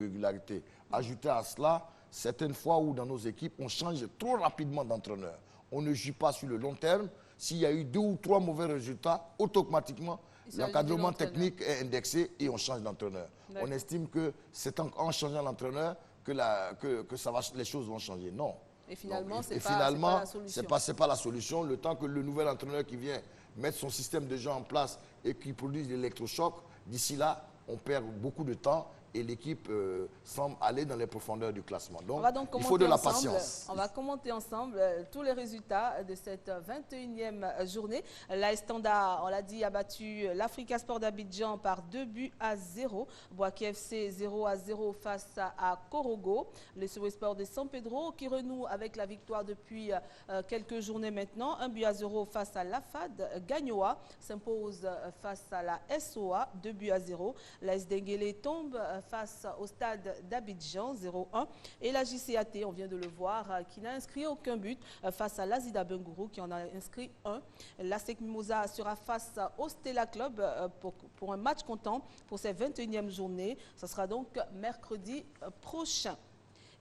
régularité. Ajoutez à cela, certaines fois où dans nos équipes, on change trop rapidement d'entraîneur. On ne joue pas sur le long terme. S'il y a eu 2 ou 3 mauvais résultats, automatiquement, l'encadrement technique est indexé et on change d'entraîneur. On estime que c'est en changeant l'entraîneur que les choses vont changer. Non. Et finalement, ce n'est pas la solution. Le temps que le nouvel entraîneur qui vient mettre son système de jeu en place et qui produise l'électrochoc, d'ici là, on perd beaucoup de temps et l'équipe semble aller dans les profondeurs du classement. Donc il faut de la patience. On va commenter ensemble tous les résultats de cette 21e journée. L'AS Standard, on l'a dit, a battu l'Africa Sport d'Abidjan par 2-0. Bouaké FC 0-0 face à Korogo. Le Sewe Sport de San Pedro qui renoue avec la victoire depuis quelques journées maintenant. 1-0 face à l'AFAD. Gagnoa s'impose face à la SOA 2-0. L'AS Denguele tombe face au stade d'Abidjan 0-1 et la JCAT, on vient de le voir, qui n'a inscrit aucun but face à l'Azida Bengourou qui en a inscrit un. L'ASEC Mimosa sera face au Stella Club pour un match comptant pour cette 21e journée. Ce sera donc mercredi prochain.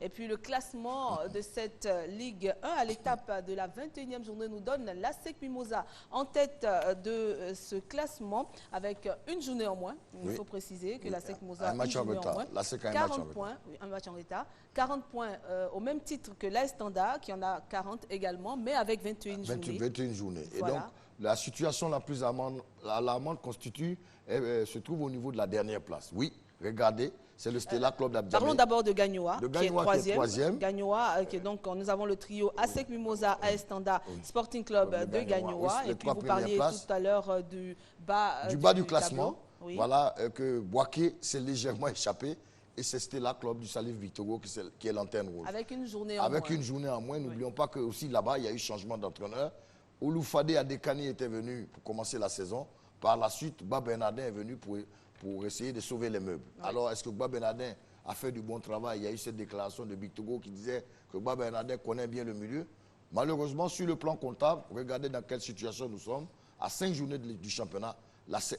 Et puis le classement de cette Ligue 1 à l'étape de la 21e journée nous donne l'ASEC Mimosa en tête de ce classement avec une journée en moins. Il faut préciser que l'ASEC Mimosa a une journée en moins. 40 points, un match en retard. 40 points au même titre que l'AS Standard qui en a 40 également, mais avec 21 journées. 21 journées. Voilà. Et donc la situation la plus alarmante se trouve au niveau de la dernière place. Oui, regardez. C'est le Stella Club d'Abidjan. Parlons d'abord de Gagnoa, qui est troisième. Gagnoa, donc nous avons le trio ASEC Mimosa, AS Standard, Sporting Club de Gagnoa. Et puis vous parliez tout à l'heure du bas du classement. Oui. Voilà que Bouaké s'est légèrement échappé. Et c'est Stella Club du Salif Victogo qui est l'antenne rouge. Avec une journée en moins. Avec une journée en moins. N'oublions pas que aussi là-bas, il y a eu changement d'entraîneur. Ouloufade Adekani était venu pour commencer la saison. Par la suite, Bab Bernardin est venu pour essayer de sauver les meubles. Oui. Alors, est-ce que Bab Bernardin a fait du bon travail? Il y a eu cette déclaration de Victogo qui disait que Bab Bernardin connaît bien le milieu. Malheureusement, sur le plan comptable, regardez dans quelle situation nous sommes. À 5 journées du championnat,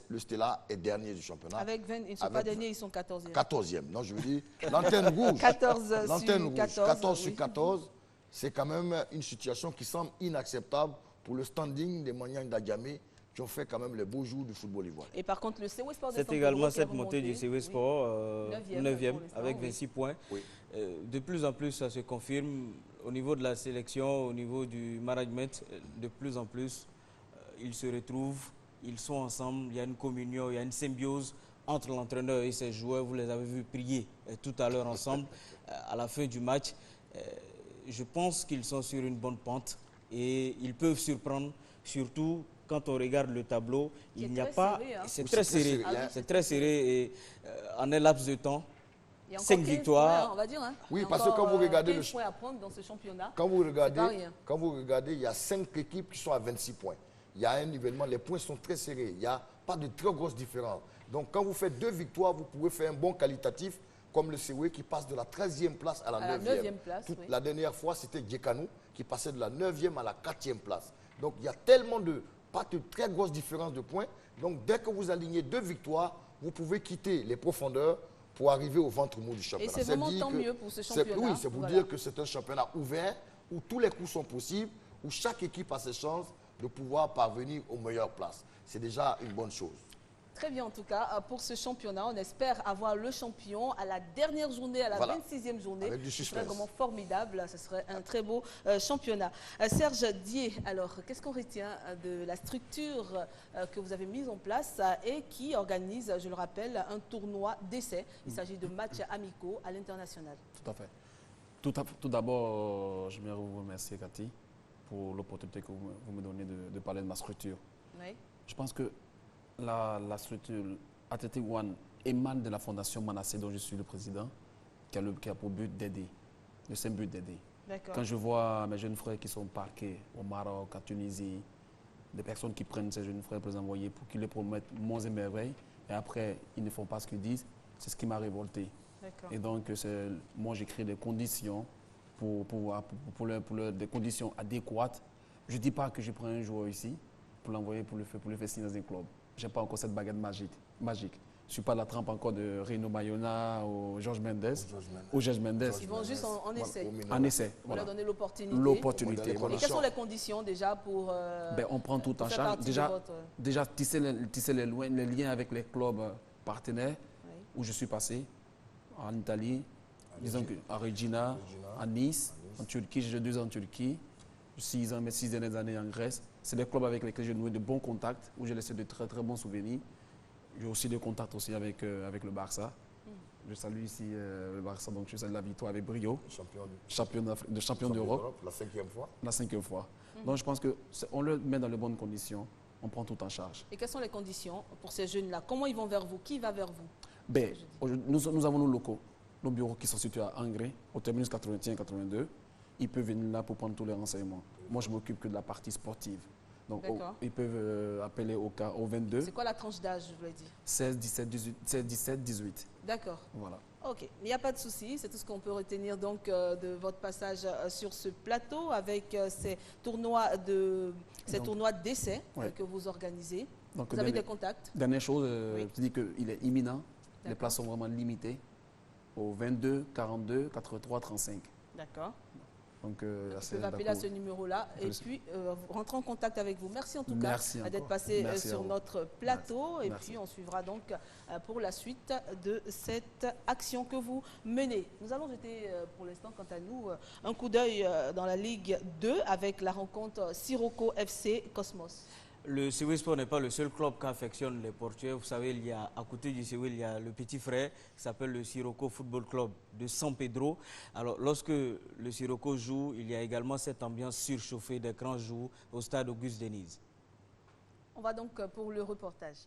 le Stella est dernier du championnat. Avec 20, ils ne sont pas derniers, ils sont 14e. 14e. Non, je veux dire, l'antenne rouge. 14 sur 14, c'est quand même une situation qui semble inacceptable pour le standing des Maniang d'Adjamé, qui ont fait quand même les beaux jours du football ivoirien. Et par contre, le Sewe Sport de c'est également cette montée du Sewe Sport, 9e avec 26 points. Oui. De plus en plus, ça se confirme au niveau de la sélection, au niveau du management. De plus en plus, ils se retrouvent, ils sont ensemble, il y a une communion, il y a une symbiose entre l'entraîneur et ses joueurs. Vous les avez vus prier tout à l'heure ensemble à la fin du match. Je pense qu'ils sont sur une bonne pente et ils peuvent surprendre, surtout quand on regarde le tableau, il n'y a pas... C'est très serré. C'est très serré et en un laps de temps, 5 victoires. Points, on va dire, hein. Oui, parce que quand vous regardez le points à prendre dans ce championnat, quand vous regardez, il y a 5 équipes qui sont à 26 points. Il y a un nivellement, les points sont très serrés. Il n'y a pas de très grosses différences. Donc quand vous faites 2 victoires, vous pouvez faire un bon qualitatif, comme le Sewe qui passe de la 13e place à la 9e. La dernière fois, c'était Djekanou qui passait de la 9e à la 4e place. Donc il y a tellement pas de très grosses différences de points. Donc dès que vous alignez 2 victoires, vous pouvez quitter les profondeurs pour arriver au ventre mou du championnat. Et c'est vraiment tant mieux pour ce championnat. Oui, c'est pour dire que c'est un championnat ouvert, où tous les coups sont possibles, où chaque équipe a ses chances de pouvoir parvenir aux meilleures places. C'est déjà une bonne chose. Très bien, en tout cas, pour ce championnat, on espère avoir le champion à la dernière journée, à la 26e journée. Avec du suspense. Ce serait vraiment formidable, ce serait un très beau championnat. Serge Dié, alors, qu'est-ce qu'on retient de la structure que vous avez mise en place et qui organise, je le rappelle, un tournoi d'essai? Il s'agit de matchs amicaux à l'international. Tout à fait. Tout d'abord, je voudrais vous remercier, Cathy, pour l'opportunité que vous me donnez de parler de ma structure. Oui. Je pense que la structure Athletic One émane de la fondation Manassé, dont je suis le président, qui a pour but d'aider, le simple but d'aider. Quand je vois mes jeunes frères qui sont parqués au Maroc, à Tunisie, des personnes qui prennent ces jeunes frères pour les envoyer, pour qu'ils les promettent monts et merveilles, et après, ils ne font pas ce qu'ils disent, c'est ce qui m'a révolté. Et donc, moi, j'ai créé des conditions des conditions adéquates. Je ne dis pas que je prends un joueur ici pour l'envoyer, pour le faire signer dans un club. Je n'ai pas encore cette baguette magique. Je ne suis pas la trempe encore de Rino Bayona ou Georges Mendes. Ils vont juste en essai. En essai. On leur donner l'opportunité. Voilà. Et quelles sont les conditions déjà pour... on prend tout en charge. Déjà tisser les liens avec les clubs partenaires où je suis passé, en Italie, disons à Regina, à Nice, en Turquie, j'ai 2 ans en Turquie, 6 ans, mes 6 dernières années en Grèce. C'est des clubs avec lesquels j'ai noué de bons contacts, où j'ai laissé de très très bons souvenirs. J'ai aussi des contacts aussi avec le Barça. Je salue ici le Barça, donc je salue la victoire avec brio. Champion d'Europe. La 5e fois. La 5e fois. Donc je pense qu'on le met dans les bonnes conditions, on prend tout en charge. Et quelles sont les conditions pour ces jeunes-là? Comment ils vont vers vous? Qui va vers vous? Nous avons nos locaux, nos bureaux qui sont situés à Angers, au terminus 81 et 82. Ils peuvent venir là pour prendre tous les renseignements. Moi, je m'occupe que de la partie sportive. Donc, ils peuvent appeler au 22. C'est quoi la tranche d'âge, je voulais dire? 16, 17, 18. D'accord. Voilà. Ok, il n'y a pas de souci. C'est tout ce qu'on peut retenir donc de votre passage sur ce plateau avec ces tournois d'essai que vous organisez. Donc, vous avez des contacts? Dernière chose, je dis qu'il est imminent. Les places sont vraiment limitées au 22, 42, 83, 35. D'accord. Donc, vous pouvez appeler à ce numéro-là et puis rentrer en contact avec vous. Merci en tout cas d'être passé sur notre plateau. Et puis on suivra donc pour la suite de cette action que vous menez. Nous allons jeter pour l'instant, quant à nous, un coup d'œil dans la Ligue 2 avec la rencontre Sirocco FC Cosmos. Le Sewe Sport n'est pas le seul club qui affectionne les Portugais. Vous savez, il y a, à côté du Sewe, il y a le petit frère qui s'appelle le Sirocco Football Club de San Pedro. Alors, lorsque le Sirocco joue, il y a également cette ambiance surchauffée des grands jours au stade Auguste Denise. On va donc pour le reportage.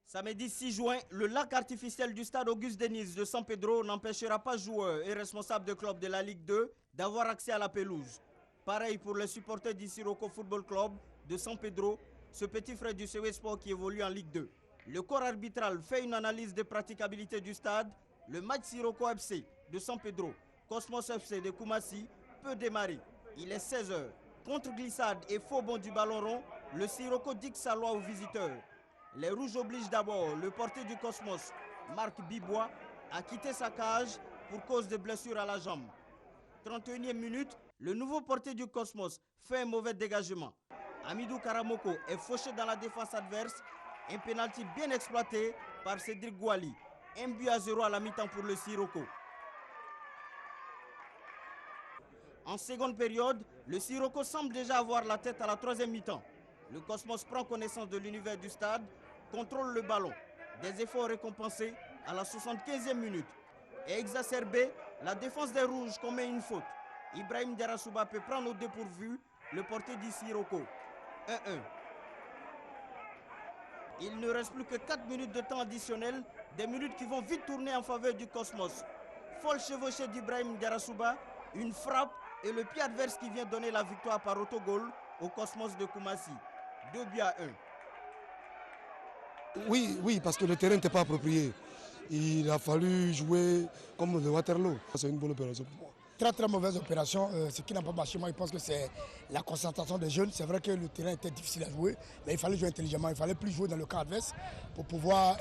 Samedi 6 juin, le lac artificiel du stade Auguste Denise de San Pedro n'empêchera pas joueurs et responsables de clubs de la Ligue 2 d'avoir accès à la pelouse. Pareil pour les supporters du Sirocco Football Club de San Pedro, ce petit frère du Sewe Sport qui évolue en Ligue 2. Le corps arbitral fait une analyse de praticabilité du stade. Le match Sirocco FC de San Pedro, Cosmos FC de Koumassi peut démarrer. Il est 16h. Contre-glissade et faux bond du ballon rond, le Sirocco dicte sa loi aux visiteurs. Les Rouges obligent d'abord le portier du Cosmos, Marc Bibois, à quitter sa cage pour cause de blessure à la jambe. 31e minute, le nouveau portier du Cosmos fait un mauvais dégagement. Amidou Karamoko est fauché dans la défense adverse. Un pénalty bien exploité par Cédric Gouali. 1-0 à la mi-temps pour le Sirocco. En seconde période, le Sirocco semble déjà avoir la tête à la 3e mi-temps. Le Cosmos prend connaissance de l'univers du stade, contrôle le ballon. Des efforts récompensés à la 75e minute. Et exacerbé, la défense des Rouges commet une faute. Ibrahim Diarasouba peut prendre au dépourvu le portier du Sirocco. 1-1. Il ne reste plus que 4 minutes de temps additionnel, des minutes qui vont vite tourner en faveur du Cosmos. Folle chevauchée d'Ibrahim Diarasouba, une frappe et le pied adverse qui vient donner la victoire par autogol au Cosmos de Koumassi. 2-1. Oui, parce que le terrain n'était pas approprié. Il a fallu jouer comme le Waterloo. C'est une bonne opération pour moi. Très mauvaise opération. Ce qui n'a pas marché, moi je pense que c'est la concentration des jeunes. C'est vrai que le terrain était difficile à jouer, mais il fallait jouer intelligemment. Il fallait plus jouer dans le camp adverse pour pouvoir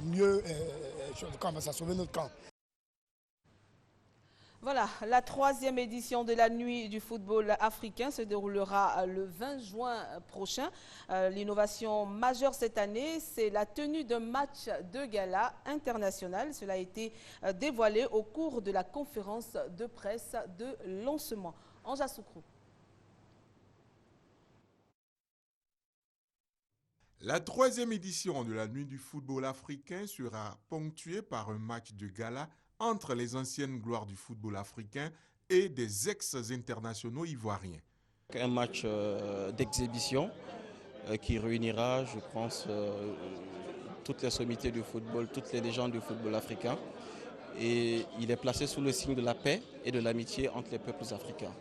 mieux sauver notre camp. Voilà, la 3e édition de la nuit du football africain se déroulera le 20 juin prochain. L'innovation majeure cette année, c'est la tenue d'un match de gala international. Cela a été dévoilé au cours de la conférence de presse de lancement. Anja Soukrou. La 3e édition de la nuit du football africain sera ponctuée par un match de gala entre les anciennes gloires du football africain et des ex-internationaux ivoiriens. Un match d'exhibition qui réunira, je pense, toutes les sommités du football, toutes les légendes du football africain. Et il est placé sous le signe de la paix et de l'amitié entre les peuples africains.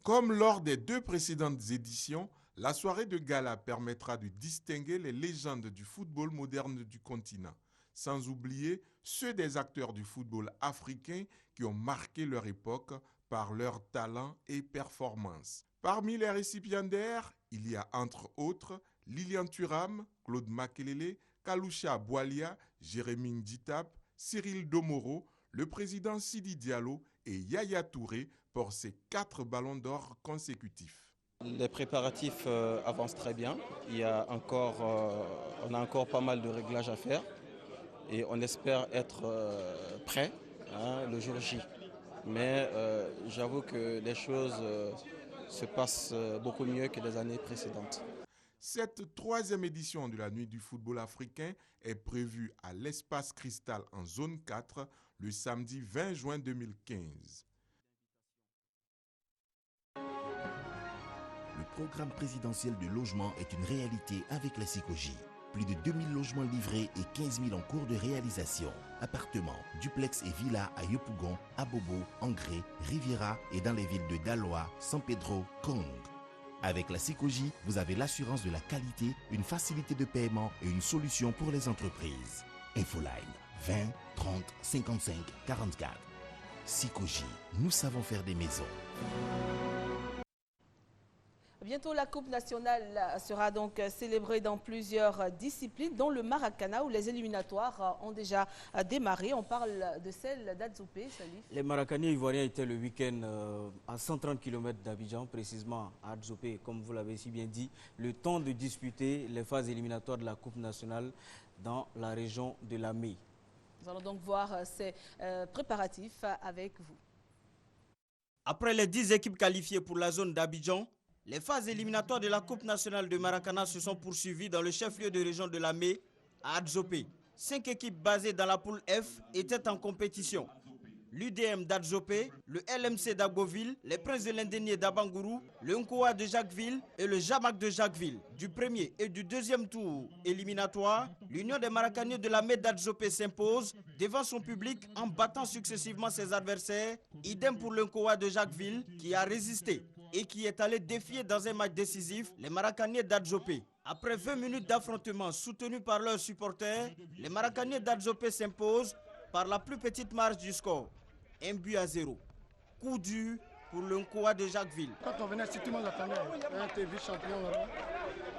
Comme lors des 2 précédentes éditions, la soirée de gala permettra de distinguer les légendes du football moderne du continent, sans oublier ceux des acteurs du football africain qui ont marqué leur époque par leur talent et performance. Parmi les récipiendaires, il y a entre autres Lilian Thuram, Claude Makelele, Kalusha Boualia, Jérémy Nditap, Cyril Domoro, le président Sidi Diallo et Yaya Touré pour ses 4 ballons d'or consécutifs. Les préparatifs avancent très bien. On a encore pas mal de réglages à faire et on espère être prêt le jour J. Mais j'avoue que les choses se passent beaucoup mieux que les années précédentes. Cette 3e édition de la Nuit du football africain est prévue à l'Espace Cristal en zone 4 le samedi 20 juin 2015. Le programme présidentiel de logement est une réalité avec la SICOGI. Plus de 2000 logements livrés et 15 000 en cours de réalisation. Appartements, duplex et villas à Yopougon, Abobo, Angré, Riviera et dans les villes de Daloa, San Pedro, Kong. Avec la SICOGI, vous avez l'assurance de la qualité, une facilité de paiement et une solution pour les entreprises. Infoline 20 30 55 44. SICOGI, nous savons faire des maisons. Bientôt, la Coupe nationale sera donc célébrée dans plusieurs disciplines, dont le Maracana, où les éliminatoires ont déjà démarré. On parle de celle d'Adzopé, Salif. Les Maracaniers ivoiriens étaient le week-end à 130 km d'Abidjan, précisément à Adzopé, comme vous l'avez si bien dit, le temps de disputer les phases éliminatoires de la Coupe nationale dans la région de Lamé. Nous allons donc voir ces préparatifs avec vous. Après les 10 équipes qualifiées pour la zone d'Abidjan, les phases éliminatoires de la Coupe nationale de Maracana se sont poursuivies dans le chef-lieu de région de Lamé, à Adzopé. 5 équipes basées dans la poule F étaient en compétition. L'UDM d'Adzopé, le LMC d'Agboville, les Princes de l'Indénié d'Abangourou, le Nkoa de Jacquesville et le Jamac de Jacquesville. Du premier et du deuxième tour éliminatoire, l'Union des Maracaniers de Lamé d'Adzopé s'impose devant son public en battant successivement ses adversaires. Idem pour le Nkoa de Jacquesville qui a résisté et qui est allé défier dans un match décisif les Maracaniers d'Adzopé. Après 20 minutes d'affrontement soutenus par leurs supporters, les Maracaniers d'Adzopé s'imposent par la plus petite marge du score, 1-0. Coup dur pour le Nkoa de Jacquesville. Quand on venait, si tout le monde attendait, un TV champion là-bas.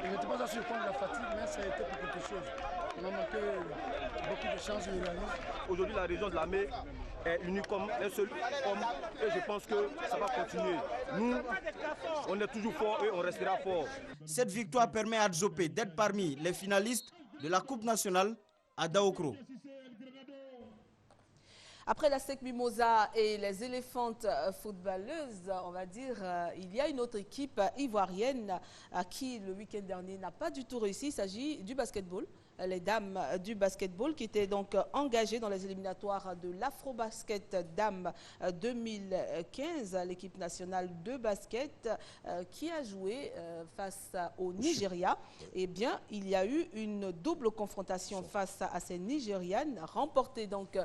Je n'étais pas sûr de la fatigue, mais ça a été pour quelque chose. On a manqué beaucoup de chances. Aujourd'hui, la région de Lamé est unie comme un seul homme et je pense que ça va continuer. Nous, on est toujours forts et on restera forts. Cette victoire permet à Adzopé d'être parmi les finalistes de la Coupe nationale à Daokro. Après la SEC Mimosa et les éléphantes footballeuses, on va dire, il y a une autre équipe ivoirienne qui, le week-end dernier, n'a pas du tout réussi. Il s'agit du basketball. Les dames du basketball qui étaient donc engagées dans les éliminatoires de l'Afro-Basket Dames 2015, l'équipe nationale de basket qui a joué face au Nigeria. Eh bien, il y a eu une double confrontation face à ces Nigérianes, remportée donc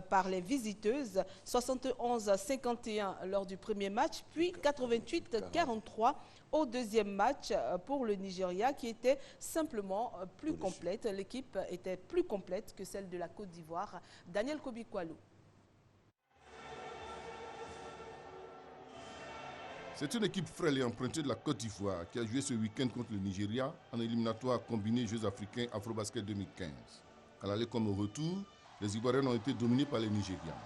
par les visiteuses, 71-51 lors du premier match, puis 88-43 au deuxième match pour le Nigeria qui était simplement plus complète. L'équipe était plus complète que celle de la Côte d'Ivoire. Daniel Kobikwalo. C'est une équipe frêle et empruntée de la Côte d'Ivoire qui a joué ce week-end contre le Nigeria en éliminatoire combiné Jeux africains Afrobasket 2015. À l'aller comme au retour, les Ivoiriens ont été dominés par les Nigérians.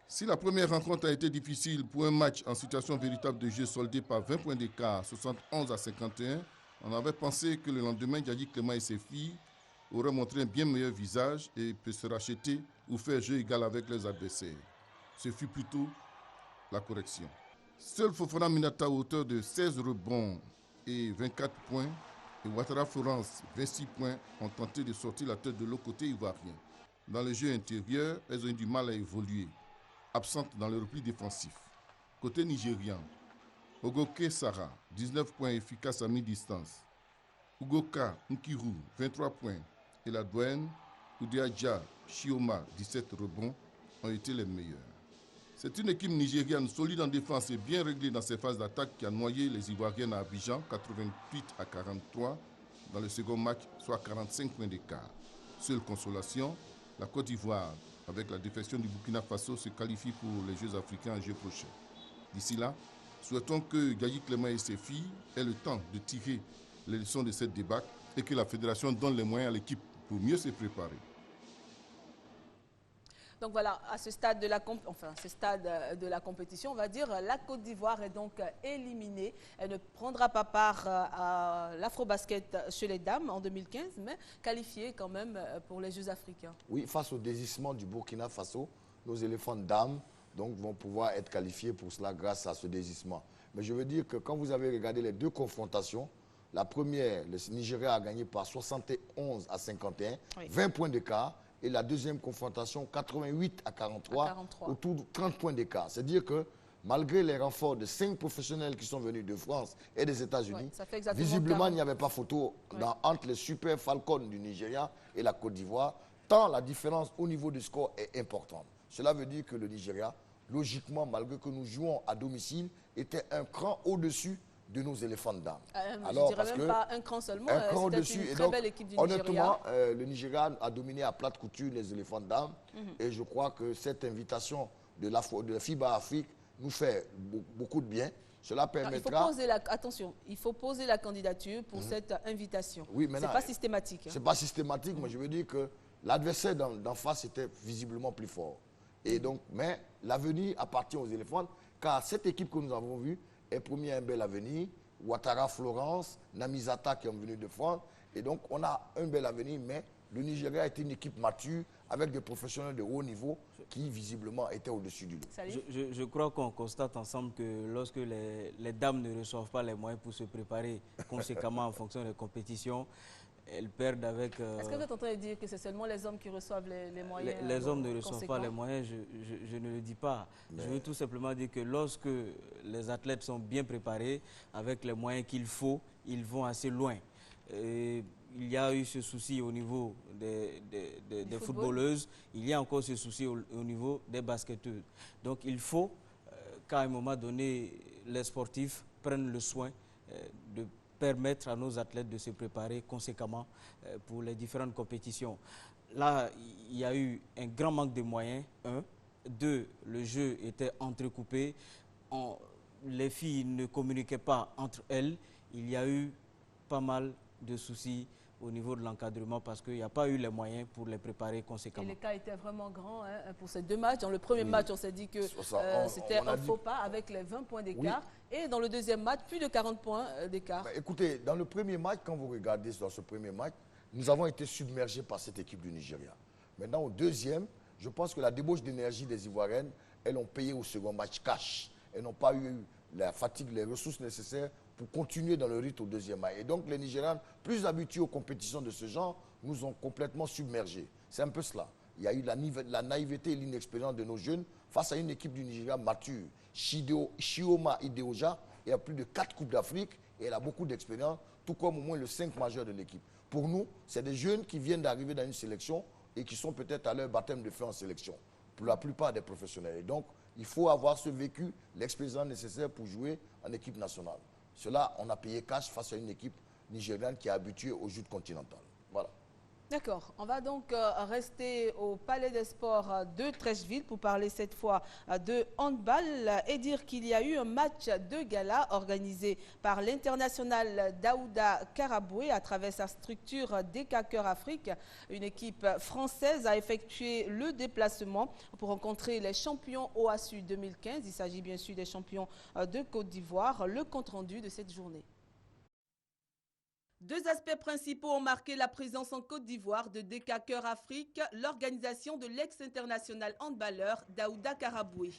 Si la première rencontre a été difficile pour un match en situation véritable de jeu soldé par 20 points d'écart, 71-51, on avait pensé que le lendemain, Djadji Clément et ses filles auraient montré un bien meilleur visage et peut se racheter ou faire jeu égal avec leurs adversaires. Ce fut plutôt la correction. Seul Fofana Minata, auteur de 16 rebonds et 24 points, et Ouattara Florence, 26 points, ont tenté de sortir la tête de l'autre côté ivoirien. Dans le jeu intérieur, elles ont eu du mal à évoluer, absentes dans le repli défensif. Côté nigérian, Ogoke Sarah, 19 points efficaces à mi-distance. Ugoka Nkiru, 23 points. Et la douane, Oudiadja Chioma, 17 rebonds, ont été les meilleurs. C'est une équipe nigériane solide en défense et bien réglée dans ses phases d'attaque qui a noyé les Ivoiriennes à Abidjan, 88-43, dans le second match, soit 45 points d'écart. Seule consolation, la Côte d'Ivoire, avec la défection du Burkina Faso, se qualifie pour les Jeux africains en juillet prochain. D'ici là, souhaitons que Djadji Clément et ses filles aient le temps de tirer les leçons de cette débâcle et que la fédération donne les moyens à l'équipe pour mieux se préparer. Donc voilà, à ce stade de la compétition, on va dire, la Côte d'Ivoire est donc éliminée. Elle ne prendra pas part à l'Afrobasket chez les dames en 2015, mais qualifiée quand même pour les Jeux africains. Oui, face au désistement du Burkina Faso, nos éléphants dames donc, vont pouvoir être qualifiés pour cela grâce à ce désistement. Mais je veux dire que quand vous avez regardé les deux confrontations, la première, le Nigeria a gagné par 71 à 51, oui. 20 points d'écart. Et la deuxième confrontation, 88 à 43, autour de 30 points d'écart. C'est-à-dire que malgré les renforts de 5 professionnels qui sont venus de France et des États-Unis, visiblement, il n'y avait pas photo entre les Super Falcons du Nigeria et la Côte d'Ivoire, tant la différence au niveau du score est importante. Cela veut dire que le Nigeria, logiquement, malgré que nous jouons à domicile, était un cran au-dessus de nos éléphants dames. Alors, je dirais même pas un cran seulement, c'était une très belle équipe du Nigeria. Honnêtement, le Nigeria a dominé à plate couture les éléphants dames et je crois que cette invitation de la FIBA Afrique nous fait beaucoup de bien. Cela permettra... il faut poser la candidature pour cette invitation. Oui, ce n'est pas systématique. Ce n'est pas systématique, mais je veux dire que l'adversaire d'en face était visiblement plus fort. Et donc, mais l'avenir appartient aux éléphants, car cette équipe que nous avons vue est promis un bel avenir. Ouattara, Florence, Namizata qui est venu de France. Et donc, on a un bel avenir, mais le Nigeria est une équipe mature avec des professionnels de haut niveau qui, visiblement, étaient au-dessus du lot. Je crois qu'on constate ensemble que lorsque les dames ne reçoivent pas les moyens pour se préparer conséquemment en fonction des compétitions, elles perdent avec... Est-ce que vous êtes en train de dire que c'est seulement les hommes qui reçoivent les moyens? Les hommes ne reçoivent pas les moyens, je ne le dis pas. Mais... Je veux tout simplement dire que lorsque les athlètes sont bien préparés, avec les moyens qu'il faut, ils vont assez loin. Et il y a eu ce souci au niveau des footballeuses, il y a encore ce souci au niveau des basketteuses. Donc il faut qu'à un moment donné, les sportifs prennent le soin de permettre à nos athlètes de se préparer conséquemment pour les différentes compétitions. Là, il y a eu un grand manque de moyens, 1. 2, le jeu était entrecoupé. Les filles ne communiquaient pas entre elles. Il y a eu pas mal de soucis au niveau de l'encadrement parce qu'il n'y a pas eu les moyens pour les préparer conséquemment. Et l'écart était vraiment grand pour ces deux matchs. Dans le premier match, on s'est dit que c'était un faux pas avec les 20 points d'écart. Oui. Et dans le deuxième match, plus de 40 points d'écart. Écoutez, dans le premier match, quand vous regardez dans ce premier match, nous avons été submergés par cette équipe du Nigeria. Maintenant, au deuxième, je pense que la débauche d'énergie des Ivoiriennes, elles ont payé au second match cash. Elles n'ont pas eu la fatigue, les ressources nécessaires pour continuer dans le rythme au deuxième match. Et donc, les Nigérians, plus habitués aux compétitions de ce genre, nous ont complètement submergés. C'est un peu cela. Il y a eu la naïveté et l'inexpérience de nos jeunes face à une équipe du Nigeria mature. Chioma Ideoja, il y a plus de 4 Coupes d'Afrique et elle a beaucoup d'expérience, tout comme au moins le 5 majeur de l'équipe. Pour nous, c'est des jeunes qui viennent d'arriver dans une sélection et qui sont peut-être à leur baptême de feu en sélection. Pour la plupart des professionnels. Et donc, il faut avoir ce vécu, l'expérience nécessaire pour jouer en équipe nationale. Cela, on a payé cash face à une équipe nigériane qui est habituée aux joutes continentales. Voilà. D'accord. On va donc rester au Palais des Sports de Treichville pour parler cette fois de handball et dire qu'il y a eu un match de gala organisé par l'international Daouda Karaboué à travers sa structure DK Cœur Afrique. Une équipe française a effectué le déplacement pour rencontrer les champions OASU 2015. Il s'agit bien sûr des champions de Côte d'Ivoire. Le compte-rendu de cette journée. Deux aspects principaux ont marqué la présence en Côte d'Ivoire de DK Cœur Afrique, l'organisation de l'ex-international handballeur Daouda Karaboué.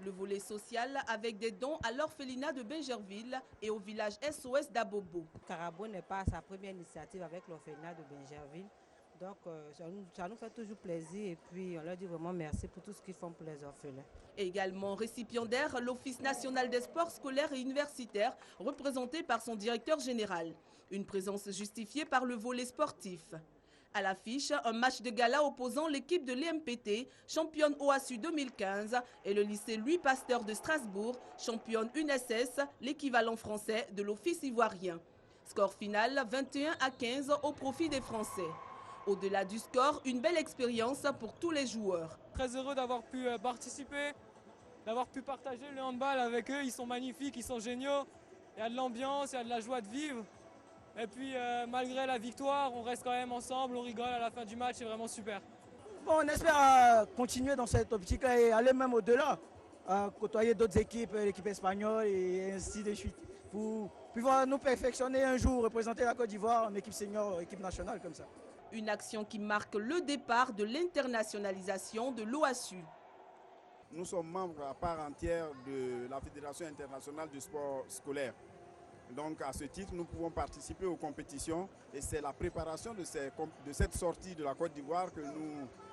Le volet social avec des dons à l'orphelinat de Bingerville et au village SOS d'Abobo. Karaboué n'est pas sa première initiative avec l'orphelinat de Bingerville. Donc ça nous fait toujours plaisir et puis on leur dit vraiment merci pour tout ce qu'ils font pour les orphelins. Également récipiendaire, l'Office national des sports scolaires et universitaires, représenté par son directeur général. Une présence justifiée par le volet sportif. À l'affiche, un match de gala opposant l'équipe de l'EMPT, championne OASU 2015, et le lycée Louis Pasteur de Strasbourg, championne UNSS, l'équivalent français de l'Office ivoirien. Score final 21-15 au profit des Français. Au-delà du score, une belle expérience pour tous les joueurs. Très heureux d'avoir pu participer, d'avoir pu partager le handball avec eux. Ils sont magnifiques, ils sont géniaux. Il y a de l'ambiance, il y a de la joie de vivre. Et puis malgré la victoire, on reste quand même ensemble, on rigole à la fin du match, c'est vraiment super. Bon, on espère continuer dans cette optique-là et aller même au-delà, côtoyer d'autres équipes, l'équipe espagnole et ainsi de suite, pour pouvoir nous perfectionner un jour, représenter la Côte d'Ivoire en équipe senior, équipe nationale comme ça. Une action qui marque le départ de l'internationalisation de l'OASU. Nous sommes membres à part entière de la Fédération internationale du sport scolaire. Donc à ce titre, nous pouvons participer aux compétitions et c'est la préparation de cette sortie de la Côte d'Ivoire que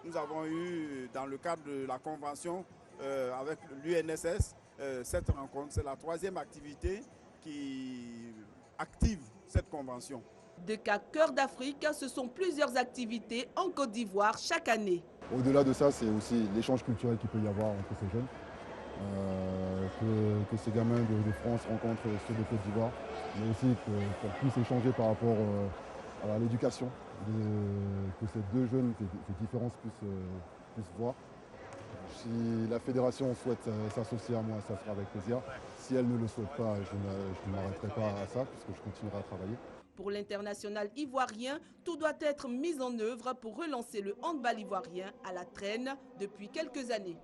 nous avons eue dans le cadre de la convention avec l'UNSS. Cette rencontre, c'est la 3e activité qui active cette convention. De Cœur d'Afrique, ce sont plusieurs activités en Côte d'Ivoire chaque année. Au-delà de ça, c'est aussi l'échange culturel qu'il peut y avoir entre ces jeunes. Que ces gamins de France rencontrent ceux de Côte d'Ivoire, mais aussi qu'on puisse échanger par rapport à l'éducation, que ces deux jeunes, ces différences puissent voir. Si la fédération souhaite s'associer à moi, ça sera avec plaisir. Si elle ne le souhaite pas, je ne m'arrêterai pas à ça, puisque je continuerai à travailler. Pour l'international ivoirien, tout doit être mis en œuvre pour relancer le handball ivoirien à la traîne depuis quelques années.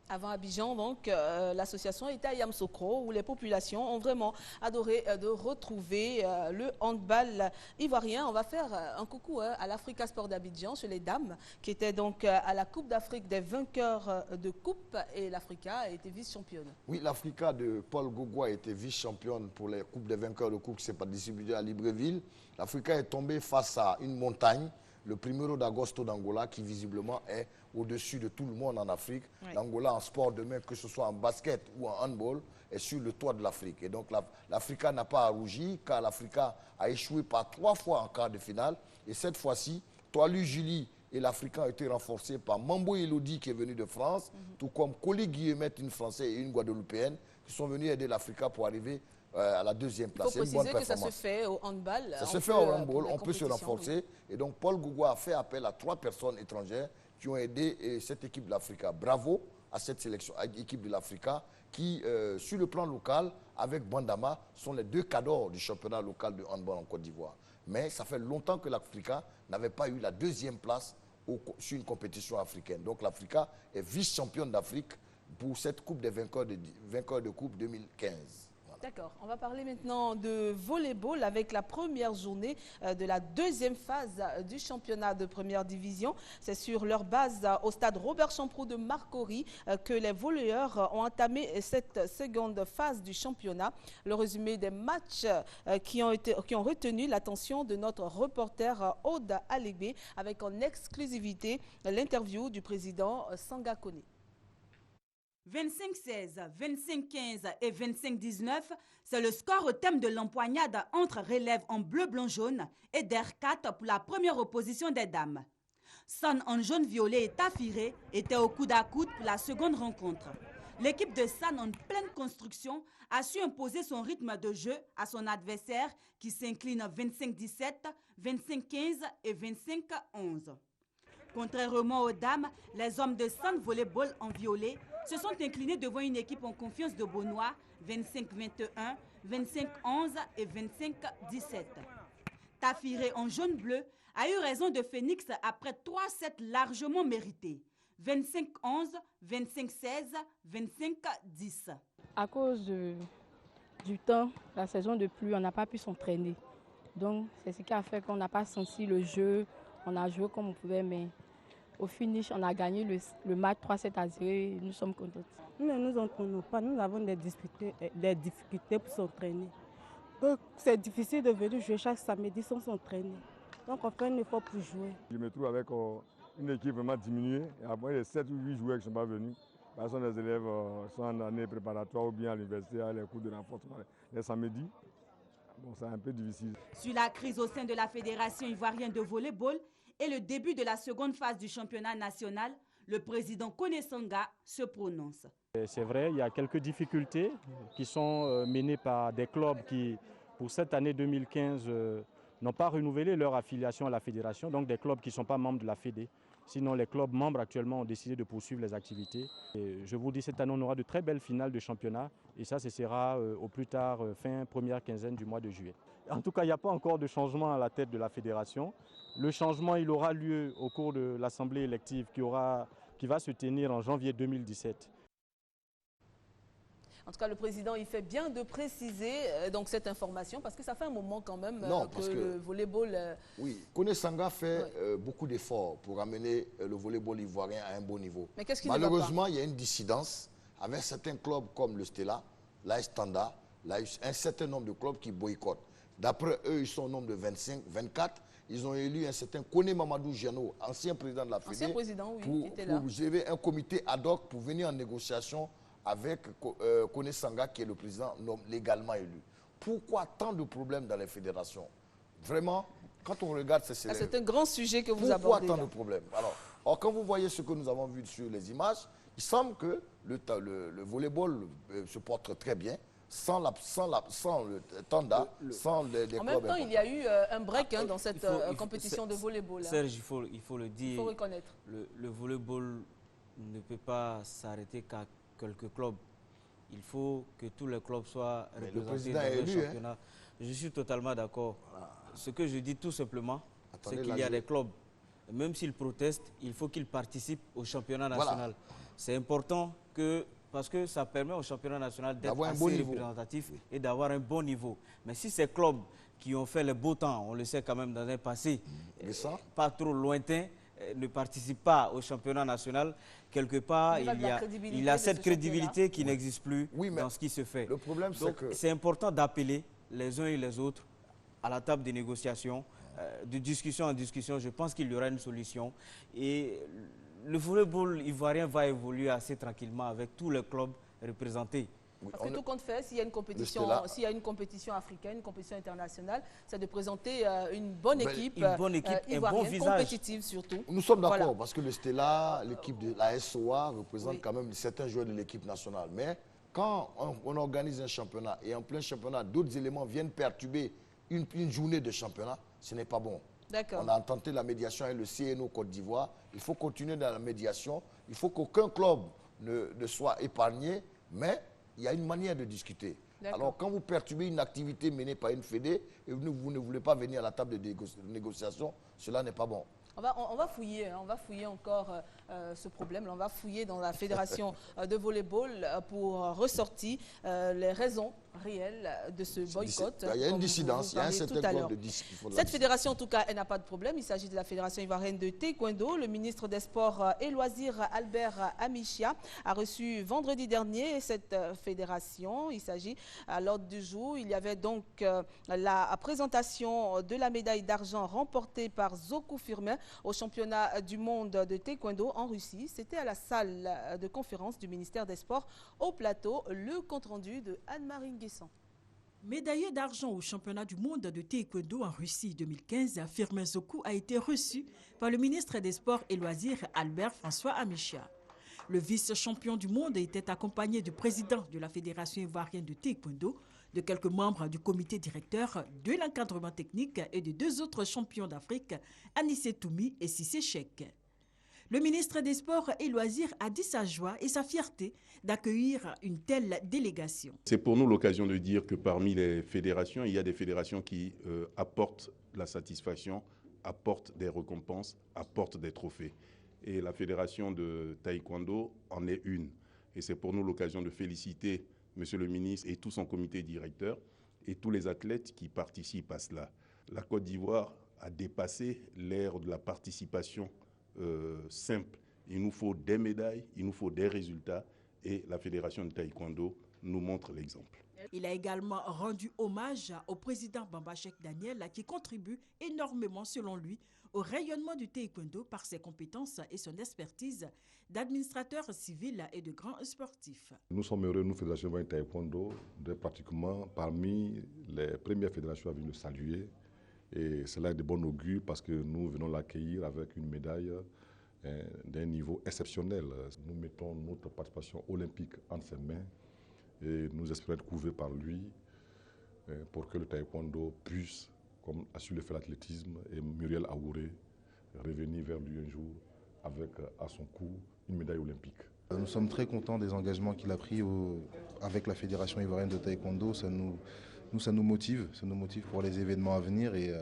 Avant Abidjan, donc, l'association était à Yamoussoukro, où les populations ont vraiment adoré de retrouver le handball ivoirien. On va faire un coucou à l'Africa Sport d'Abidjan, chez les dames, qui étaient donc à la Coupe d'Afrique des vainqueurs de coupe, et l'Africa a été vice-championne. Oui, l'Africa de Paul Gogua a été vice-championne pour les Coupes des vainqueurs de coupe qui s'est pas distribuée à Libreville. L'Africa est tombée face à une montagne, le 1er d'Agosto d'Angola, qui visiblement est au-dessus de tout le monde en Afrique. Oui. L'Angola en sport demain, que ce soit en basket ou en handball, est sur le toit de l'Afrique. Et donc l'Africa n'a pas à rougir, car l'Africa a échoué par 3 fois en quart de finale. Et cette fois-ci, Toalu Julie et l'Africa ont été renforcés par Mambo Elodie, qui est venu de France, tout comme Colli Guillemette, une Française et une Guadeloupéenne, qui sont venus aider l'Africa pour arriver à la 2e place. Il faut préciser que ça se fait au handball. Ça se fait au handball, on peut se renforcer. Oui. Et donc Paul Gogua a fait appel à 3 personnes étrangères qui ont aidé cette équipe de l'Africa. Bravo à cette sélection, à l'équipe de l'Africa qui, sur le plan local, avec Bandama, sont les 2 cadors du championnat local de handball en Côte d'Ivoire. Mais ça fait longtemps que l'Africa n'avait pas eu la 2e place sur une compétition africaine. Donc l'Africa est vice-championne d'Afrique pour cette Coupe des vainqueurs de Coupe 2015. D'accord, on va parler maintenant de volleyball avec la première journée de la 2e phase du championnat de première division. C'est sur leur base au stade Robert Champroux de Marcory que les volleyeurs ont entamé cette seconde phase du championnat. Le résumé des matchs qui ont retenu l'attention de notre reporter Aude Alébé avec en exclusivité l'interview du président Sanga Kone. 25-16, 25-15 et 25-19, c'est le score au thème de l'empoignade entre relèves en bleu-blanc-jaune et d'R4 pour la première opposition des dames. San en jaune-violet et Tafiré étaient au coude à coude pour la seconde rencontre. L'équipe de San en pleine construction a su imposer son rythme de jeu à son adversaire qui s'incline 25-17, 25-15 et 25-11. Contrairement aux dames, les hommes de San Volleyball en violet se sont inclinés devant une équipe en confiance de Beaunois, 25-21, 25-11 et 25-17. Tafiré en jaune-bleu a eu raison de Phoenix après 3 sets largement mérités, 25-11, 25-16, 25-10. À cause du temps, la saison de pluie, on n'a pas pu s'entraîner. Donc c'est ce qui a fait qu'on n'a pas senti le jeu, on a joué comme on pouvait, mais au finish, on a gagné le match 3-7-0 et nous sommes contents. Nous ne nous entraînons pas, nous avons des difficultés pour s'entraîner. Donc c'est difficile de venir jouer chaque samedi sans s'entraîner. Donc on fait un effort pour jouer. Je me trouve avec une équipe vraiment diminuée. Et après les 7 ou 8 joueurs qui ne sont pas venus, ce sont des élèves sont en année préparatoire ou bien à l'université, à les cours de renforcement les samedis. Bon, c'est un peu difficile. Sur la crise au sein de la Fédération ivoirienne de volleyball et le début de la seconde phase du championnat national, le président Kone Sanga se prononce. C'est vrai, il y a quelques difficultés qui sont menées par des clubs qui, pour cette année 2015, n'ont pas renouvelé leur affiliation à la fédération, donc des clubs qui ne sont pas membres de la Fédé. Sinon, les clubs membres actuellement ont décidé de poursuivre les activités. Et je vous dis, cette année, on aura de très belles finales de championnat. Et ça, ce sera au plus tard, fin première quinzaine du mois de juillet. En tout cas, il n'y a pas encore de changement à la tête de la fédération. Le changement, il aura lieu au cours de l'assemblée élective qui va se tenir en janvier 2017. En tout cas, le président, il fait bien de préciser donc cette information parce que ça fait un moment quand même que le volleyball... Oui, Kone Sanga fait beaucoup d'efforts pour amener le volleyball ivoirien à un bon niveau. Mais qu'est-ce qui Malheureusement, il y a une dissidence avec certains clubs comme le Stella, l'AS Tanda, un certain nombre de clubs qui boycottent. D'après eux, ils sont au nombre de 25, 24. Ils ont élu un certain Kone Mamadou Giano, ancien président de la Fédé, ancien président, oui, qui était là. Pour gérer un comité ad hoc pour venir en négociation avec Kone Sanga, qui est le président légalement élu. Pourquoi tant de problèmes dans les fédérations? Vraiment, quand on regarde ces célèbres... C'est un grand sujet que vous abordez. Pourquoi tant de problèmes? Alors, quand vous voyez ce que nous avons vu sur les images, il semble que le volleyball se porte très bien, sans le Tanda, sans les clubs. En même temps, il y a eu un break dans cette compétition de volleyball. Serge, il faut le dire. Il faut reconnaître. Le volleyball ne peut pas s'arrêter qu'à quelques clubs. Il faut que tous les clubs soient représentés dans le championnat. Je suis totalement d'accord. Ce que je dis tout simplement, c'est qu'il y a des clubs, même s'ils protestent, il faut qu'ils participent au championnat national. C'est important parce que ça permet au championnat national d'être assez représentatif et d'avoir un bon niveau. Mais si ces clubs qui ont fait le beau temps, on le sait quand même dans un passé, pas trop lointain, ne participent pas au championnat national, quelque part, il y a cette crédibilité qui n'existe plus dans ce qui se fait. Le problème, c'est que... C'est important d'appeler les uns et les autres à la table des négociations, de discussion en discussion. Je pense qu'il y aura une solution. Et le volleyball ivoirien va évoluer assez tranquillement avec tous les clubs représentés. Parce que tout compte fait, s'il y a une compétition africaine, une compétition internationale, c'est de présenter une bonne équipe, ivoirienne, compétitive surtout. Nous sommes d'accord, parce que le Stella, l'équipe de la SOA représente quand même certains joueurs de l'équipe nationale. Mais quand on organise un championnat et en plein championnat, d'autres éléments viennent perturber une journée de championnat, ce n'est pas bon. On a tenté la médiation avec le CNO Côte d'Ivoire. Il faut continuer dans la médiation. Il faut qu'aucun club ne soit épargné, mais il y a une manière de discuter. Alors, quand vous perturbez une activité menée par une fédé et vous ne voulez pas venir à la table de négociation, cela n'est pas bon. On va fouiller encore ce problème. On va fouiller dans la fédération de volleyball pour ressortir les raisons réelles de ce boycott. Il y a une dissidence, il y a un certain nombre de dissidence. Cette fédération, en tout cas, elle n'a pas de problème. Il s'agit de la fédération ivoirienne de taekwondo. Le ministre des Sports et Loisirs, Albert Amichia, a reçu vendredi dernier cette fédération. Il s'agit à l'ordre du jour. Il y avait donc la présentation de la médaille d'argent remportée par Zoku Firmin au championnat du monde de taekwondo en Russie. C'était à la salle de conférence du ministère des Sports au plateau. Le compte-rendu de Anne-Marie Nguessan. Médaillé d'argent au championnat du monde de taekwondo en Russie 2015, Firmin Zoku a été reçu par le ministre des Sports et Loisirs Albert François Amichia. Le vice-champion du monde était accompagné du président de la Fédération ivoirienne de taekwondo, de quelques membres du comité directeur, de l'encadrement technique et de deux autres champions d'Afrique, Anissé Toumi et Cissé Chek. Le ministre des Sports et Loisirs a dit sa joie et sa fierté d'accueillir une telle délégation. C'est pour nous l'occasion de dire que parmi les fédérations, il y a des fédérations qui apportent la satisfaction, apportent des récompenses, apportent des trophées. Et la fédération de taekwondo en est une. Et c'est pour nous l'occasion de féliciter Monsieur le ministre et tout son comité directeur et tous les athlètes qui participent à cela. La Côte d'Ivoire a dépassé l'ère de la participation simple. Il nous faut des médailles, il nous faut des résultats et la Fédération de taekwondo nous montre l'exemple. Il a également rendu hommage au président Bamba Cheikh Daniel qui contribue énormément selon lui au rayonnement du taekwondo par ses compétences et son expertise d'administrateur civil et de grand sportif. Nous sommes heureux, nous, Fédération de taekwondo, d'être pratiquement parmi les premières fédérations à venir le saluer. Et cela est de bon augure parce que nous venons l'accueillir avec une médaille d'un niveau exceptionnel. Nous mettons notre participation olympique entre ses mains et nous espérons être couverts par lui pour que le taekwondo puisse, comme a su le faire l'athlétisme, et Muriel Aouré, revenir vers lui un jour avec à son cou une médaille olympique. Nous sommes très contents des engagements qu'il a pris avec la Fédération ivoirienne de taekwondo. Ça nous motive pour les événements à venir et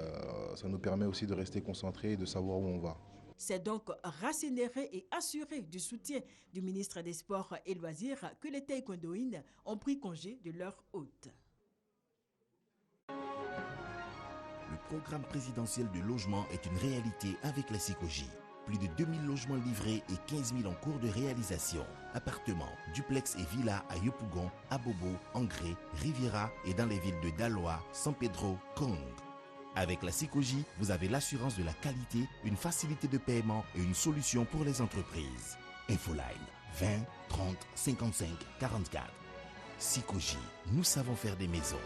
ça nous permet aussi de rester concentrés et de savoir où on va. C'est donc rassénérer et assurer du soutien du ministre des Sports et Loisirs que les taekwondoïnes ont pris congé de leur hôte. Le programme présidentiel de logement est une réalité avec la SICOGI. Plus de 2000 logements livrés et 15 000 en cours de réalisation. Appartements, duplex et villas à Yopougon, Abobo, Angré, Riviera et dans les villes de Daloa, San Pedro, Kong. Avec la SICOGI, vous avez l'assurance de la qualité, une facilité de paiement et une solution pour les entreprises. Infoline 20 30 55 44. SICOGI, nous savons faire des maisons.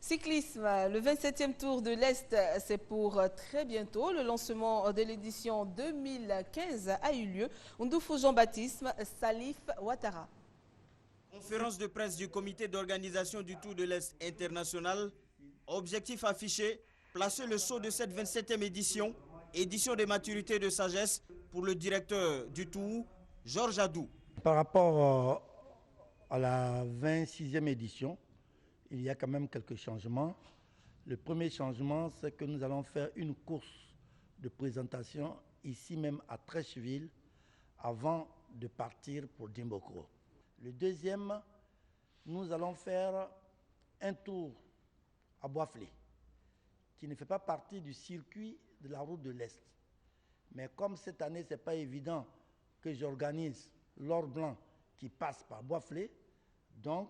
Cyclisme, le 27e Tour de l'Est, c'est pour très bientôt. Le lancement de l'édition 2015 a eu lieu. Ndoufou Jean-Baptiste, Salif Ouattara. Conférence de presse du comité d'organisation du Tour de l'Est international. Objectif affiché, placer le sceau de cette 27e édition, édition de maturité et de sagesse pour le directeur du Tour, Georges Adou. Par rapport à la 26e édition, il y a quand même quelques changements. Le premier changement, c'est que nous allons faire une course de présentation ici même à Treichville avant de partir pour Dimbokro. Le deuxième, nous allons faire un tour à Boisflé, qui ne fait pas partie du circuit de la route de l'Est. Mais comme cette année, ce n'est pas évident que j'organise l'or blanc qui passe par Boisflé, donc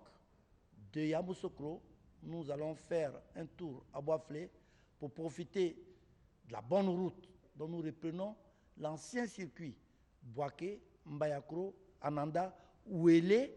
de Yamoussoukro, nous allons faire un tour à Boisflé pour profiter de la bonne route dont nous reprenons l'ancien circuit Boaké, Mbayakro, Ananda, Ouélé,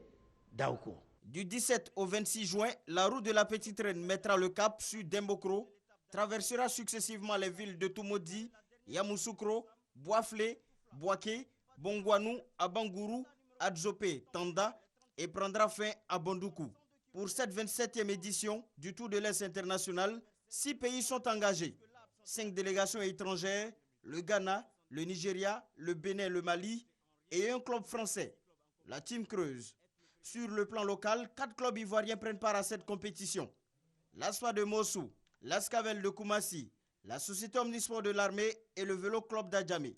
Daoko. Du 17 au 26 juin, la route de la Petite Reine mettra le cap sur Dembokro, traversera successivement les villes de Tumodi, Yamoussoukro, Boisflé, Boaké, Bongwanou, Abangourou, Adjopé, Tanda et prendra fin à Bondoukou. Pour cette 27e édition du Tour de l'Est international, 6 pays sont engagés. 5 délégations étrangères, le Ghana, le Nigeria, le Bénin, le Mali et un club français, la Team Creuse. Sur le plan local, 4 clubs ivoiriens prennent part à cette compétition. L'ASFA de Mossou, l'Ascavel de Koumassi, la Société Omnisport de l'Armée et le Vélo Club d'Adjamé.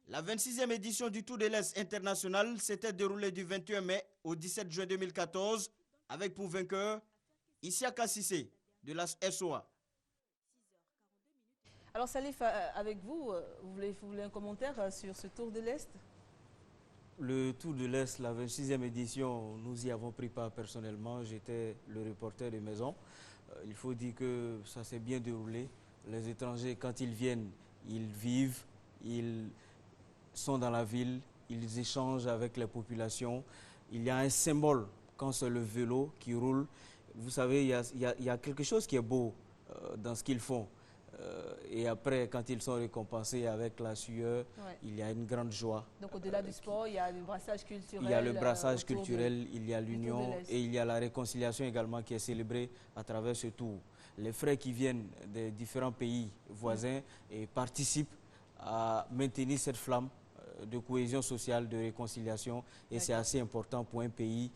La 26e édition du Tour de l'Est international s'était déroulée du 21 mai au 17 juin 2014 avec pour vainqueur Isiaka Sissé de la SOA. Alors Salif, avec vous, vous voulez un commentaire sur ce Tour de l'Est? Le Tour de l'Est, la 26e édition, nous y avons pris part personnellement. J'étais le reporter de maison. Il faut dire que ça s'est bien déroulé. Les étrangers, quand ils viennent, ils vivent, ils sont dans la ville, ils échangent avec les populations. Il y a un symbole quand c'est le vélo qui roule. Vous savez, il y a quelque chose qui est beau dans ce qu'ils font. Et après, quand ils sont récompensés avec la sueur, il y a une grande joie. Donc au-delà du sport, il y a le brassage culturel. Il y a le brassage culturel, il y a l'union et il y a la réconciliation également qui est célébrée à travers ce tour. Les frères qui viennent des différents pays voisins et participent à maintenir cette flamme de cohésion sociale, de réconciliation, et c'est assez important pour un pays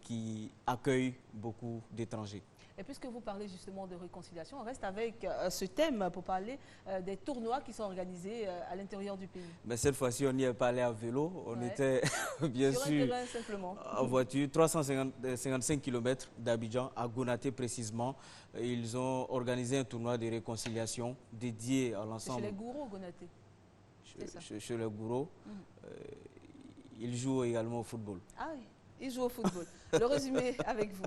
qui accueille beaucoup d'étrangers. Et puisque vous parlez justement de réconciliation, on reste avec ce thème pour parler des tournois qui sont organisés à l'intérieur du pays. Mais cette fois-ci, on n'y est pas allé à vélo, on était bien sur sûr un terrain, simplement. En voiture, 355 km d'Abidjan, à Gonaté précisément. Ils ont organisé un tournoi de réconciliation dédié à l'ensemble. Chez les gourous, Gonaté. Chez les gourous. Ils jouent également au football. Ah oui, ils jouent au football. Le résumé avec vous.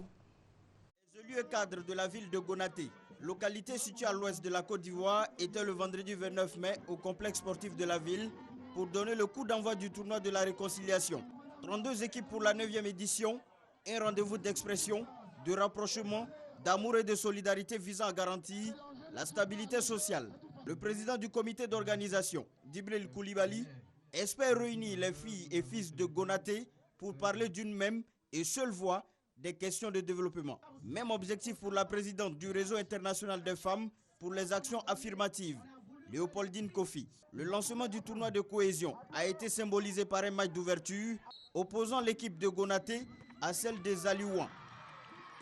Les lieux cadres de la ville de Gonaté, localité située à l'ouest de la Côte d'Ivoire, était le vendredi 29 mai au complexe sportif de la ville pour donner le coup d'envoi du tournoi de la réconciliation. 32 équipes pour la 9e édition, un rendez-vous d'expression, de rapprochement, d'amour et de solidarité visant à garantir la stabilité sociale. Le président du comité d'organisation, Djibril Koulibaly, espère réunir les filles et fils de Gonaté pour parler d'une même et seule voix des questions de développement. Même objectif pour la présidente du réseau international des femmes pour les actions affirmatives, Léopoldine Kofi. Le lancement du tournoi de cohésion a été symbolisé par un match d'ouverture opposant l'équipe de Gonaté à celle des Aliouans.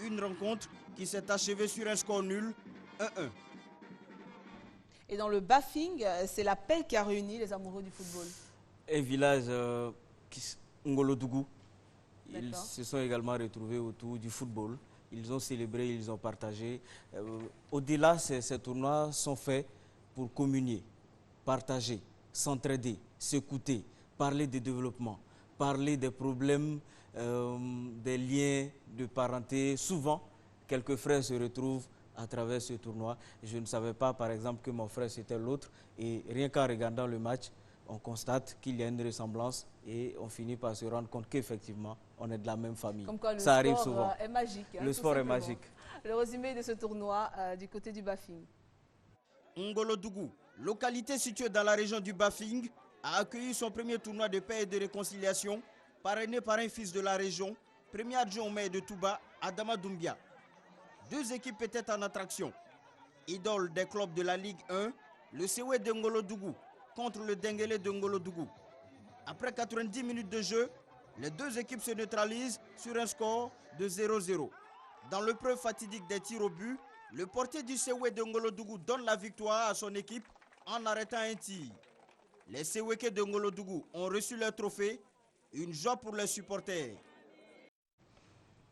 Une rencontre qui s'est achevée sur un score nul, 1-1. Et dans le Bafing, c'est la paix qui a réuni les amoureux du football. Un village, Ngolodougou, ils se sont également retrouvés autour du football. Ils ont célébré, ils ont partagé. Au-delà, ces tournois sont faits pour communier, partager, s'entraider, s'écouter, parler de développement, parler des problèmes, des liens de parenté. Souvent, quelques frères se retrouvent à travers ce tournoi. Je ne savais pas, par exemple, que mon frère c'était l'autre. Et rien qu'en regardant le match, on constate qu'il y a une ressemblance et on finit par se rendre compte qu'effectivement, on est de la même famille. Comme quoi, le Ça arrive sport souvent. Est magique. Hein, le sport est magique. Le résumé de ce tournoi du côté du Bafing. Ngolodougou, localité située dans la région du Bafing, a accueilli son premier tournoi de paix et de réconciliation, parrainé par un fils de la région, premier adjoint au maire de Touba, Adama Doumbia. 2 équipes étaient en attraction. Idole des clubs de la Ligue 1, le Sewe de Ngolodougou contre le Denguele de Ngolodougou. Après 90 minutes de jeu, les 2 équipes se neutralisent sur un score de 0-0. Dans l'épreuve fatidique des tirs au but, le portier du Sewe de Ngolodougou donne la victoire à son équipe en arrêtant un tir. Les Seweke de Ngolodougou ont reçu leur trophée, une joie pour les supporters.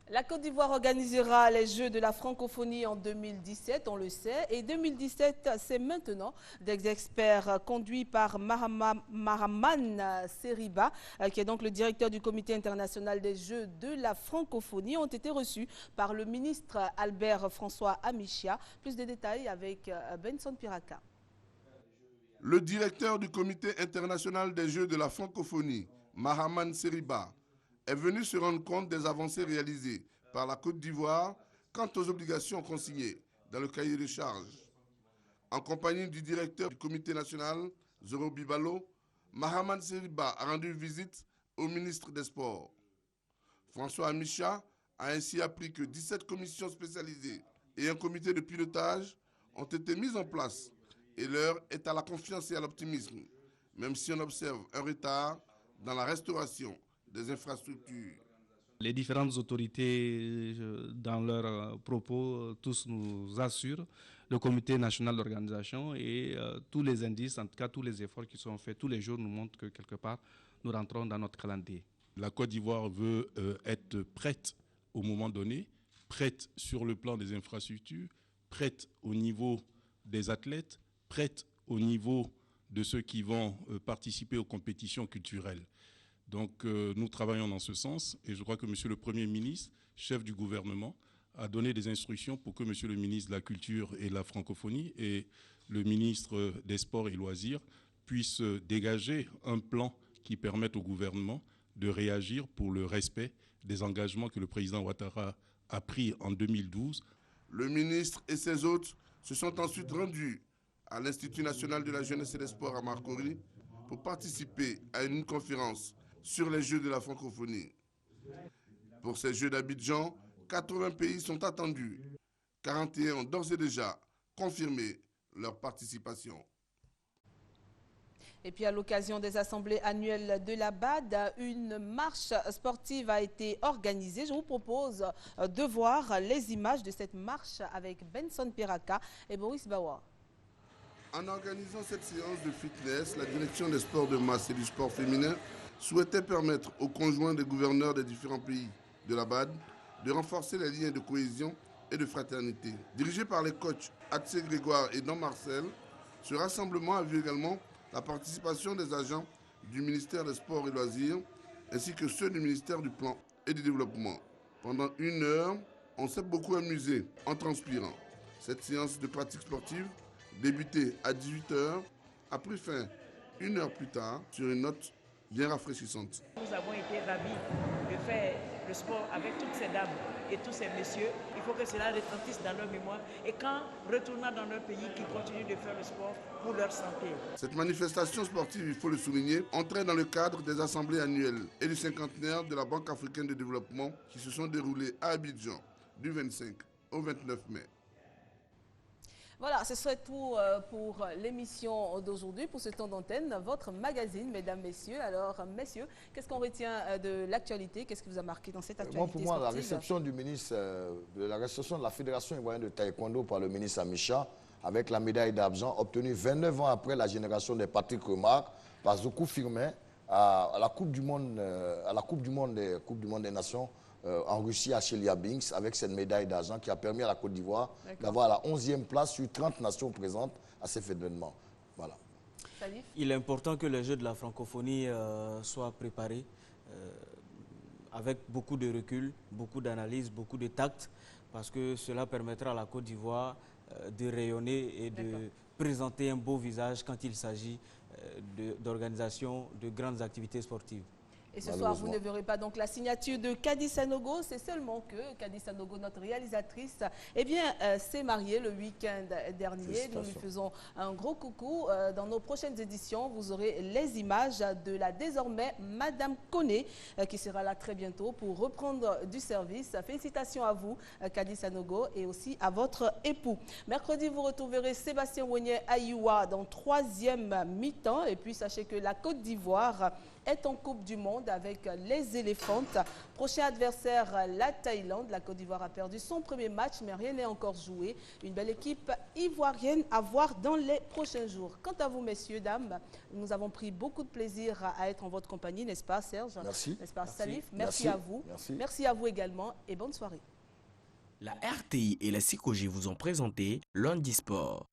La Côte d'Ivoire organisera les Jeux de la francophonie en 2017, on le sait. Et 2017, c'est maintenant. Des experts conduits par Mahaman Seriba, qui est donc le directeur du comité international des Jeux de la francophonie, ont été reçus par le ministre Albert François Amichia. Plus de détails avec Benson Piraka. Le directeur du comité international des Jeux de la francophonie, Mahaman Seriba, est venu se rendre compte des avancées réalisées par la Côte d'Ivoire quant aux obligations consignées dans le cahier de charges. En compagnie du directeur du comité national, Zoro Bibalo, Mahaman Seriba a rendu visite au ministre des Sports. François Amichia a ainsi appris que 17 commissions spécialisées et un comité de pilotage ont été mises en place et l'heure est à la confiance et à l'optimisme, même si on observe un retard dans la restauration des infrastructures. Les différentes autorités, dans leurs propos, tous nous assurent, le comité national d'organisation et tous les indices, en tout cas tous les efforts qui sont faits tous les jours nous montrent que quelque part, nous rentrons dans notre calendrier. La Côte d'Ivoire veut être prête au moment donné, prête sur le plan des infrastructures, prête au niveau des athlètes, prête au niveau de ceux qui vont participer aux compétitions culturelles. Donc nous travaillons dans ce sens et je crois que Monsieur le Premier ministre, chef du gouvernement, a donné des instructions pour que Monsieur le ministre de la Culture et de la Francophonie et le ministre des Sports et Loisirs puissent dégager un plan qui permette au gouvernement de réagir pour le respect des engagements que le président Ouattara a pris en 2012. Le ministre et ses hôtes se sont ensuite rendus à l'Institut national de la jeunesse et des sports à Marcory pour participer à une conférence sur les Jeux de la francophonie. Pour ces Jeux d'Abidjan, 80 pays sont attendus. 41 ont d'ores et déjà confirmé leur participation. Et puis à l'occasion des assemblées annuelles de la BAD, une marche sportive a été organisée. Je vous propose de voir les images de cette marche avec Benson Piraka et Boris Bawa. En organisant cette séance de fitness, la direction des sports de masse et du sport féminin souhaitait permettre aux conjoints des gouverneurs des différents pays de la BAD de renforcer les liens de cohésion et de fraternité. Dirigé par les coachs Atsé Grégoire et Don Marcel, ce rassemblement a vu également la participation des agents du ministère des Sports et Loisirs ainsi que ceux du ministère du Plan et du Développement. Pendant 1 heure, on s'est beaucoup amusé en transpirant. Cette séance de pratique sportive, débutée à 18 h, a pris fin 1 heure plus tard sur une note bien rafraîchissante. Nous avons été ravis de faire le sport avec toutes ces dames et tous ces messieurs. Il faut que cela retentisse dans leur mémoire et qu'en retournant dans leur pays, qu'ils continuent de faire le sport pour leur santé. Cette manifestation sportive, il faut le souligner, entrait dans le cadre des assemblées annuelles et du cinquantenaire de la Banque africaine de développement qui se sont déroulées à Abidjan du 25 au 29 mai. Voilà, ce serait tout pour l'émission d'aujourd'hui, pour ce temps d'antenne, votre magazine, mesdames, messieurs. Alors, messieurs, qu'est-ce qu'on retient de l'actualité? Qu'est-ce qui vous a marqué dans cette actualité Pour moi, la sportive? réception du ministre, la réception de la Fédération ivoirienne de taekwondo par le ministre Amisha, avec la médaille d'argent obtenue 29 ans après la génération des Patrick Remarque par Zoukou Firmin à la Coupe du Monde, des Nations en Russie à Chelyabinsk, avec cette médaille d'argent qui a permis à la Côte d'Ivoire d'avoir la 11e place sur 30 nations présentes à cet événement. Voilà. Il est important que les Jeux de la francophonie soient préparés avec beaucoup de recul, beaucoup d'analyse, beaucoup de tact, parce que cela permettra à la Côte d'Ivoire de rayonner et de présenter un beau visage quand il s'agit d'organisation de grandes activités sportives. Et ce soir, vous ne verrez pas donc la signature de Kadi Sanogo. C'est seulement que Kadi Sanogo, notre réalisatrice, s'est mariée le week-end dernier. Nous lui faisons un gros coucou. Dans nos prochaines éditions, vous aurez les images de la désormais Madame Koné, qui sera là très bientôt pour reprendre du service. Félicitations à vous, Kadi Sanogo, et aussi à votre époux. Mercredi, vous retrouverez Sébastien Wogné Ayoua dans 3e mi-temps. Et puis, sachez que la Côte d'Ivoire est en Coupe du Monde avec les Éléphantes. Prochain adversaire, la Thaïlande. La Côte d'Ivoire a perdu son premier match, mais rien n'est encore joué. Une belle équipe ivoirienne à voir dans les prochains jours. Quant à vous, messieurs, dames, nous avons pris beaucoup de plaisir à être en votre compagnie, n'est-ce pas, Serge? Merci. N'est-ce pas, Salif? Merci à vous. Merci à vous également et bonne soirée. La RTI et la CICOG vous ont présenté Lundi Sport.